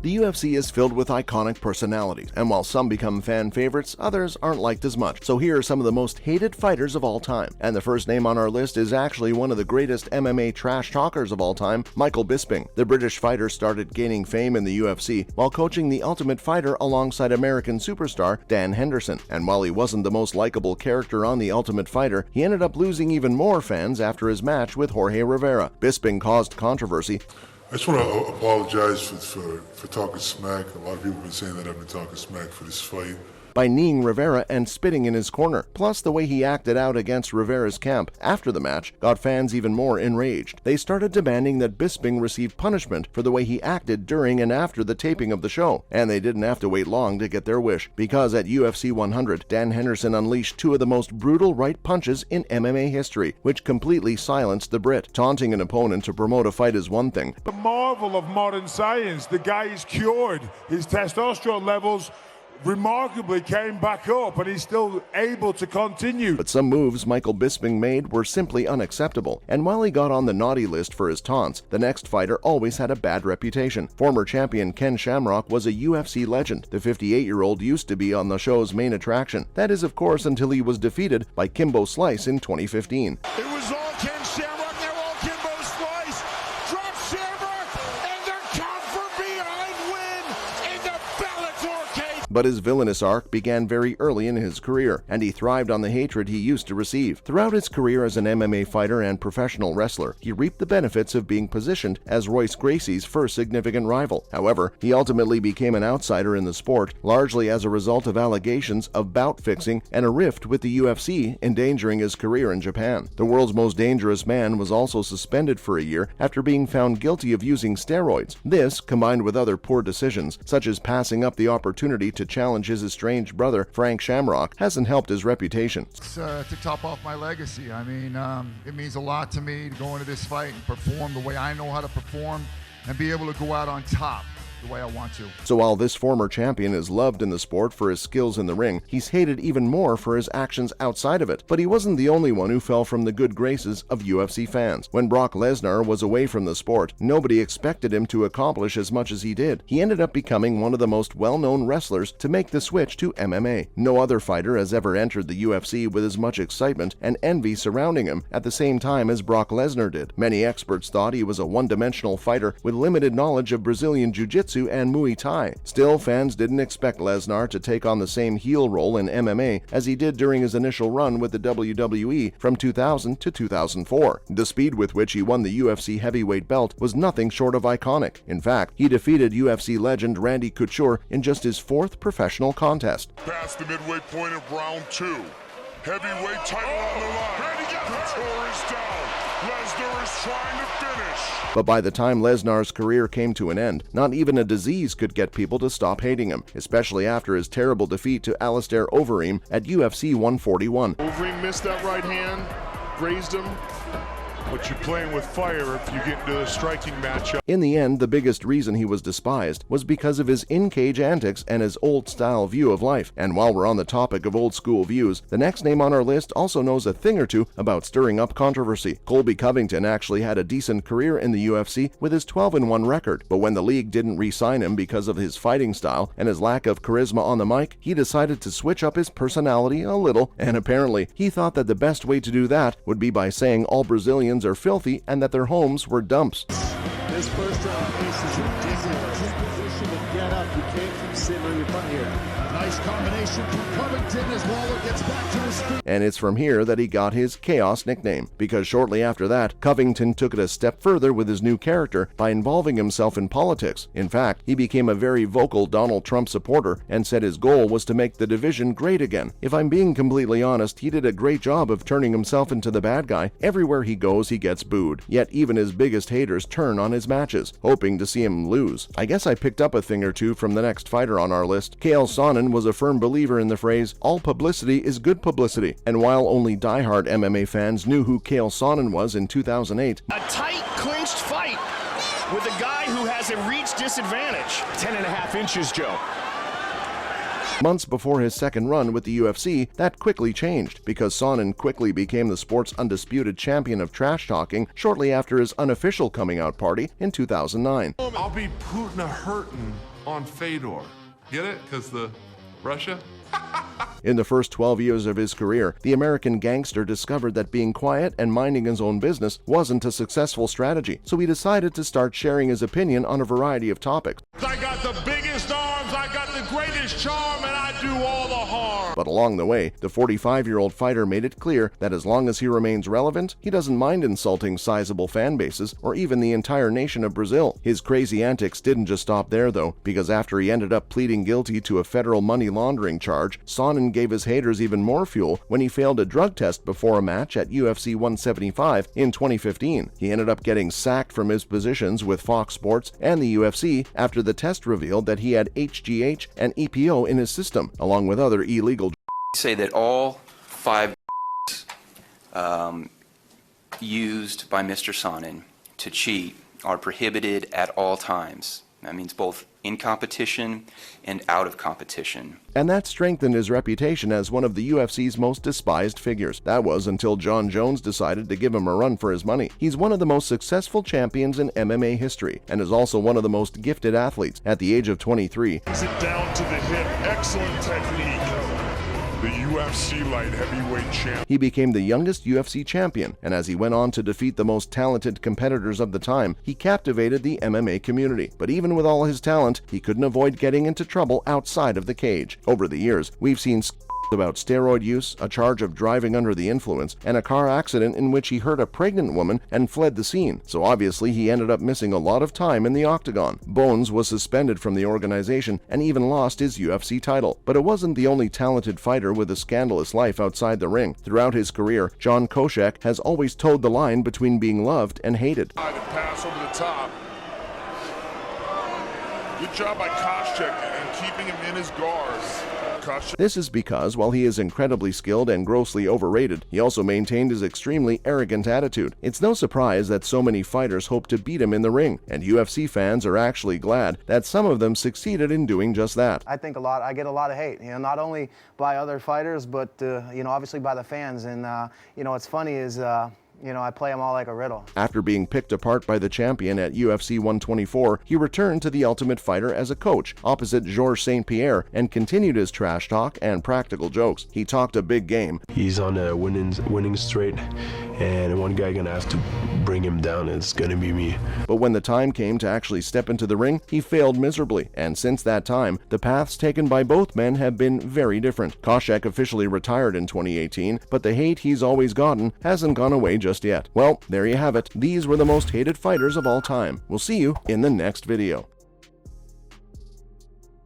The UFC is filled with iconic personalities, and while some become fan favorites, others aren't liked as much. So here are some of the most hated fighters of all time. And the first name on our list is actually one of the greatest MMA trash talkers of all time, Michael Bisping. The British fighter started gaining fame in the UFC while coaching The Ultimate Fighter alongside American superstar Dan Henderson. And while he wasn't the most likable character on The Ultimate Fighter, he ended up losing even more fans after his match with Jorge Rivera. Bisping caused controversy. I just want to apologize for talking smack. A lot of people have been saying that I've been talking smack for this fight. By kneeing Rivera and spitting in his corner. Plus, the way he acted out against Rivera's camp after the match got fans even more enraged. They started demanding that Bisping receive punishment for the way he acted during and after the taping of the show. And they didn't have to wait long to get their wish, because at UFC 100, Dan Henderson unleashed two of the most brutal right punches in MMA history, which completely silenced the Brit. Taunting an opponent to promote a fight is one thing. The marvel of modern science, the guy is cured. His testosterone levels remarkably came back up, and he's still able to continue. But some moves Michael Bisping made were simply unacceptable, and while he got on the naughty list for his taunts, the next fighter always had a bad reputation. Former champion Ken Shamrock was a UFC legend. The 58-year-old used to be on the show's main attraction. That is, of course, until he was defeated by Kimbo Slice in 2015. It was all Ken Shamrock, now all Kimbo Slice. Drop Shamrock, and the count for behind win in the Bellator cage. But his villainous arc began very early in his career, and he thrived on the hatred he used to receive. Throughout his career as an MMA fighter and professional wrestler, he reaped the benefits of being positioned as Royce Gracie's first significant rival. However, he ultimately became an outsider in the sport, largely as a result of allegations of bout fixing and a rift with the UFC, endangering his career in Japan. The world's most dangerous man was also suspended for a year after being found guilty of using steroids. This, combined with other poor decisions, such as passing up the opportunity to challenge his estranged brother, Frank Shamrock, hasn't helped his reputation. To top off my legacy. I mean, it means a lot to me to go into this fight and perform the way I know how to perform and be able to go out on top the way I want to. So while this former champion is loved in the sport for his skills in the ring, he's hated even more for his actions outside of it. But he wasn't the only one who fell from the good graces of UFC fans. When Brock Lesnar was away from the sport, nobody expected him to accomplish as much as he did. He ended up becoming one of the most well-known wrestlers to make the switch to MMA. No other fighter has ever entered the UFC with as much excitement and envy surrounding him at the same time as Brock Lesnar did. Many experts thought he was a one-dimensional fighter with limited knowledge of Brazilian Jiu-Jitsu and Muay Thai. Still, fans didn't expect Lesnar to take on the same heel role in MMA as he did during his initial run with the WWE from 2000 to 2004. The speed with which he won the UFC heavyweight belt was nothing short of iconic. In fact, he defeated UFC legend Randy Couture in just his fourth professional contest. Past the midway point of round 2. Heavyweight title on the line. Couture is down. Lesnar is trying to finish. But by the time Lesnar's career came to an end, not even a disease could get people to stop hating him, especially after his terrible defeat to Alistair Overeem at UFC 141. Overeem missed that right hand, grazed him. But you're playing with fire if you get into a striking matchup. In the end, the biggest reason he was despised was because of his in-cage antics and his old-style view of life. And while we're on the topic of old-school views, the next name on our list also knows a thing or two about stirring up controversy. Colby Covington actually had a decent career in the UFC with his 12-1 record, but when the league didn't re-sign him because of his fighting style and his lack of charisma on the mic, he decided to switch up his personality a little, and apparently he thought that the best way to do that would be by saying all Brazilians are filthy and that their homes were dumps. This first round pace is ridiculous. Position to get up. You can't keep sitting on your butt here. Nice combination from Covington as Waller gets back to his feet. And it's from here that he got his Chaos nickname, because shortly after that, Covington took it a step further with his new character by involving himself in politics. In fact, he became a very vocal Donald Trump supporter and said his goal was to make the division great again. If I'm being completely honest, he did a great job of turning himself into the bad guy. Everywhere he goes, he gets booed. Yet even his biggest haters turn on his matches, hoping to see him lose. I guess I picked up a thing or two from the next fighter on our list. Chael Sonnen was a firm believer in the phrase, all publicity is good publicity. And while only diehard MMA fans knew who Chael Sonnen was in 2008, a tight, clinched fight with a guy who has a reach disadvantage. 10.5 inches, Joe. Months before his second run with the UFC, that quickly changed, because Sonnen quickly became the sport's undisputed champion of trash talking shortly after his unofficial coming out party in 2009. I'll be Putin a hurtin' on Fedor. Get it? Because the Russia? In the first 12 years of his career, the American gangster discovered that being quiet and minding his own business wasn't a successful strategy, so he decided to start sharing his opinion on a variety of topics. I got the biggest arms, I got the greatest charm, and I do all the harm. But along the way, the 45-year-old fighter made it clear that as long as he remains relevant, he doesn't mind insulting sizable fan bases or even the entire nation of Brazil. His crazy antics didn't just stop there, though, because after he ended up pleading guilty to a federal money laundering charge, Sonnen gave his haters even more fuel when he failed a drug test before a match at UFC 175 in 2015. He ended up getting sacked from his positions with Fox Sports and the UFC after the test revealed that he had HGH and EPO in his system, along with other illegal. Say that all 5 used by Mr. Sonnen to cheat are prohibited at all times. That means both in competition and out of competition. And that strengthened his reputation as one of the UFC's most despised figures. That was until John Jones decided to give him a run for his money. He's one of the most successful champions in MMA history and is also one of the most gifted athletes. At the age of 23, Sit down to the hip. Excellent technique. The UFC light heavyweight champ. he became the youngest UFC champion, and as he went on to defeat the most talented competitors of the time, he captivated the MMA community. But even with all his talent, he couldn't avoid getting into trouble outside of the cage. Over the years, we've seen about steroid use, a charge of driving under the influence, and a car accident in which he hurt a pregnant woman and fled the scene. So obviously he ended up missing a lot of time in the octagon. Bones was suspended from the organization and even lost his UFC title. But it wasn't the only talented fighter with a scandalous life outside the ring. Throughout his career, John Koscheck has always towed the line between being loved and hated. To pass over the top. Good job by Koscheck and keeping him in his guards. This is because, while he is incredibly skilled and grossly overrated, he also maintained his extremely arrogant attitude. It's no surprise that so many fighters hope to beat him in the ring, and UFC fans are actually glad that some of them succeeded in doing just that. I think I get a lot of hate, not only by other fighters, but, obviously by the fans. And, what's funny is, I play them all like a riddle. After being picked apart by the champion at UFC 124, he returned to The Ultimate Fighter as a coach, opposite Georges St. Pierre, and continued his trash talk and practical jokes. He talked a big game. He's on a winning streak, and one guy gonna have to bring him down. It's gonna be me. But when the time came to actually step into the ring, he failed miserably, and since that time, the paths taken by both men have been very different. Koscheck officially retired in 2018, but the hate he's always gotten hasn't gone away just yet. Well, there you have it. These were the most hated fighters of all time. We'll see you in the next video.